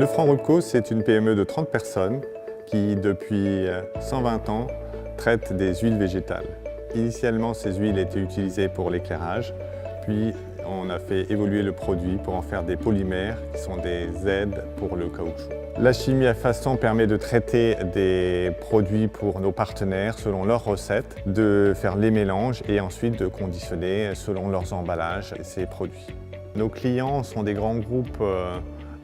Lefranc Rupco, c'est une PME de 30 personnes qui, depuis 120 ans, traite des huiles végétales. Initialement, ces huiles étaient utilisées pour l'éclairage, puis on a fait évoluer le produit pour en faire des polymères qui sont des aides pour le caoutchouc. La chimie à façon permet de traiter des produits pour nos partenaires selon leurs recettes, de faire les mélanges et ensuite de conditionner selon leurs emballages ces produits. Nos clients sont des grands groupes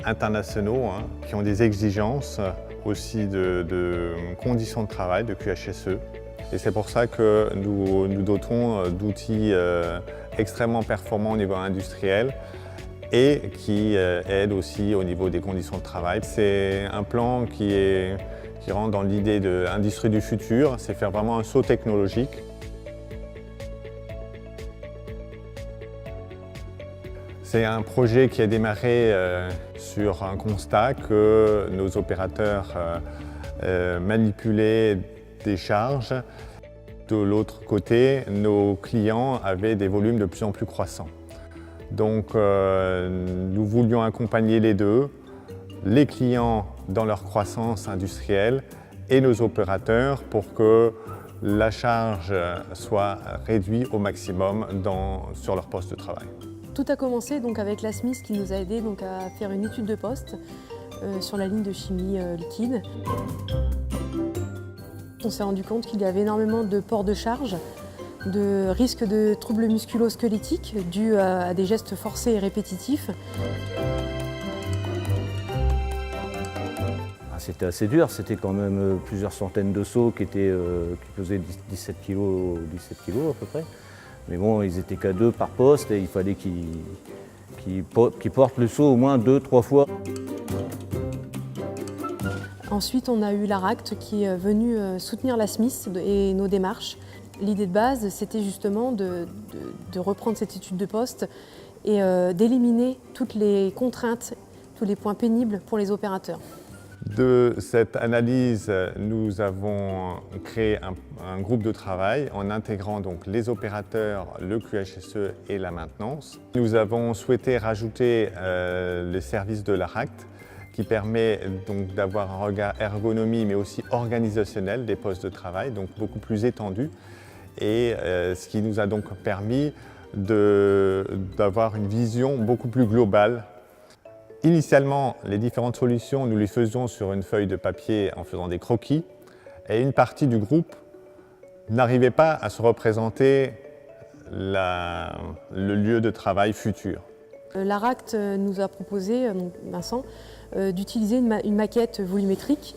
internationaux qui ont des exigences aussi de conditions de travail, de QHSE. Et c'est pour ça que nous nous dotons d'outils extrêmement performants au niveau industriel et qui aident aussi au niveau des conditions de travail. C'est un plan qui rentre dans l'idée de l'industrie du futur, c'est faire vraiment un saut technologique. C'est un projet qui a démarré sur un constat que nos opérateurs manipulaient des charges. De l'autre côté, nos clients avaient des volumes de plus en plus croissants. Donc nous voulions accompagner les deux, les clients dans leur croissance industrielle et nos opérateurs pour que la charge soit réduite au maximum sur leur poste de travail. Tout a commencé donc avec la Smith qui nous a aidés donc, à faire une étude de poste sur la ligne de chimie liquide. On s'est rendu compte qu'il y avait énormément de ports de charge, de risques de troubles musculo-squelettiques dus à des gestes forcés et répétitifs. C'était assez dur, c'était quand même plusieurs centaines de seaux qui pesaient 17 kg à peu près. Mais bon, ils étaient qu'à 2 par poste et il fallait qu'ils portent le seau au moins 2-3 fois. Ensuite, on a eu l'ARACT qui est venu soutenir la Smith et nos démarches. L'idée de base, c'était justement de reprendre cette étude de poste et d'éliminer toutes les contraintes, tous les points pénibles pour les opérateurs. De cette analyse, nous avons créé un groupe de travail en intégrant donc les opérateurs, le QHSE et la maintenance. Nous avons souhaité rajouter les services de l'ARACT qui permet donc d'avoir un regard ergonomie mais aussi organisationnel des postes de travail, donc beaucoup plus étendu. Et ce qui nous a donc permis d'avoir une vision beaucoup plus globale. Initialement, les différentes solutions, nous les faisions sur une feuille de papier en faisant des croquis. Et une partie du groupe n'arrivait pas à se représenter le lieu de travail futur. L'ARACT nous a proposé, Vincent, d'utiliser une maquette volumétrique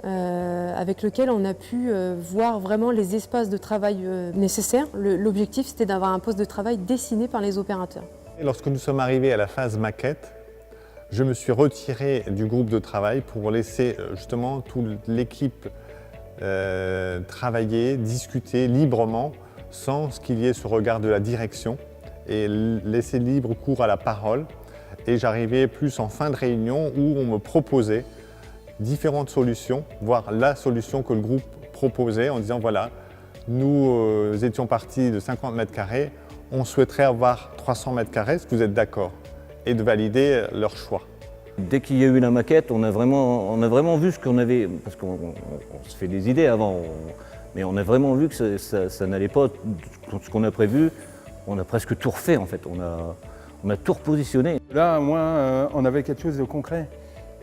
avec laquelle on a pu voir vraiment les espaces de travail nécessaires. L'objectif, c'était d'avoir un poste de travail dessiné par les opérateurs. Et lorsque nous sommes arrivés à la phase maquette, je me suis retiré du groupe de travail pour laisser justement toute l'équipe travailler, discuter librement sans qu'il y ait ce regard de la direction et laisser libre cours à la parole. Et j'arrivais plus en fin de réunion où on me proposait différentes solutions, voire la solution que le groupe proposait en disant voilà, nous étions partis de 50 mètres carrés, on souhaiterait avoir 300 mètres carrés, est-ce que vous êtes d'accord ? Et de valider leur choix. Dès qu'il y a eu la maquette, on a vraiment vu ce qu'on avait, parce qu'on se fait des idées avant, mais on a vraiment vu que ça n'allait pas, ce qu'on a prévu, on a presque tout refait en fait, on a tout repositionné. Là, moi, on avait quelque chose de concret.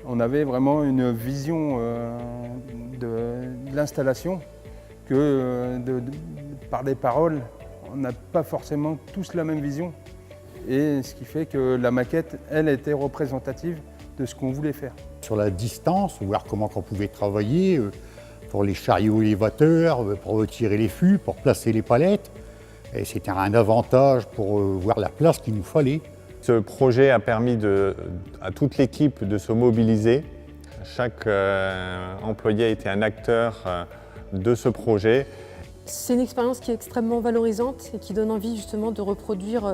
On avait vraiment une vision de l'installation que par des paroles, on n'a pas forcément tous la même vision. Et ce qui fait que la maquette, elle, était représentative de ce qu'on voulait faire. Sur la distance, voir comment on pouvait travailler pour les chariots élévateurs, pour retirer les fûts, pour placer les palettes. Et c'était un avantage pour voir la place qu'il nous fallait. Ce projet a permis à toute l'équipe de se mobiliser. Chaque employé a été un acteur de ce projet. C'est une expérience qui est extrêmement valorisante et qui donne envie justement de reproduire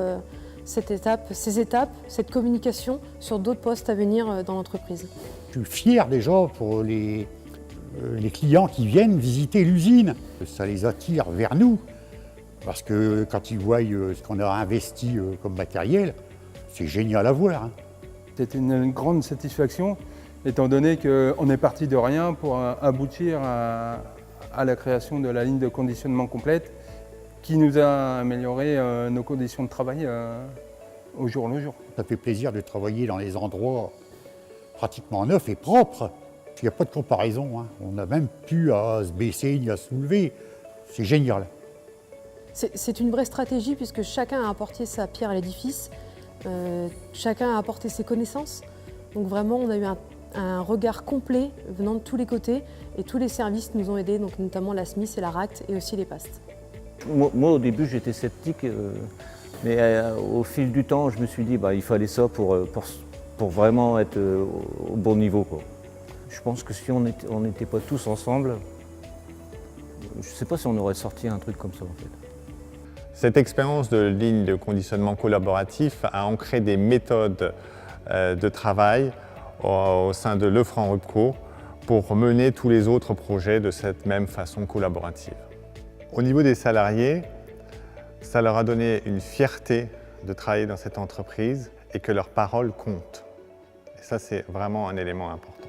ces étapes, cette communication sur d'autres postes à venir dans l'entreprise. Je suis fier déjà pour les clients qui viennent visiter l'usine. Ça les attire vers nous parce que quand ils voient ce qu'on a investi comme matériel, c'est génial à voir. C'était une grande satisfaction étant donné qu'on est parti de rien pour aboutir à la création de la ligne de conditionnement complète qui nous a amélioré nos conditions de travail au jour le jour. Ça fait plaisir de travailler dans les endroits pratiquement neufs et propres. Il n'y a pas de comparaison, hein. On n'a même plus à se baisser ni à se soulever. C'est génial. C'est une vraie stratégie puisque chacun a apporté sa pierre à l'édifice, chacun a apporté ses connaissances. Donc vraiment, on a eu un regard complet venant de tous les côtés et tous les services nous ont aidés, donc notamment la SMIS et la RACT et aussi les PAST. Moi, au début, j'étais sceptique, mais au fil du temps, je me suis dit il fallait ça pour vraiment être au bon niveau, quoi. Je pense que si on n'était pas tous ensemble, je ne sais pas si on aurait sorti un truc comme ça, en fait. Cette expérience de ligne de conditionnement collaboratif a ancré des méthodes de travail au sein de Lefranc-Rupco pour mener tous les autres projets de cette même façon collaborative. Au niveau des salariés, ça leur a donné une fierté de travailler dans cette entreprise et que leur parole compte. Et ça, c'est vraiment un élément important.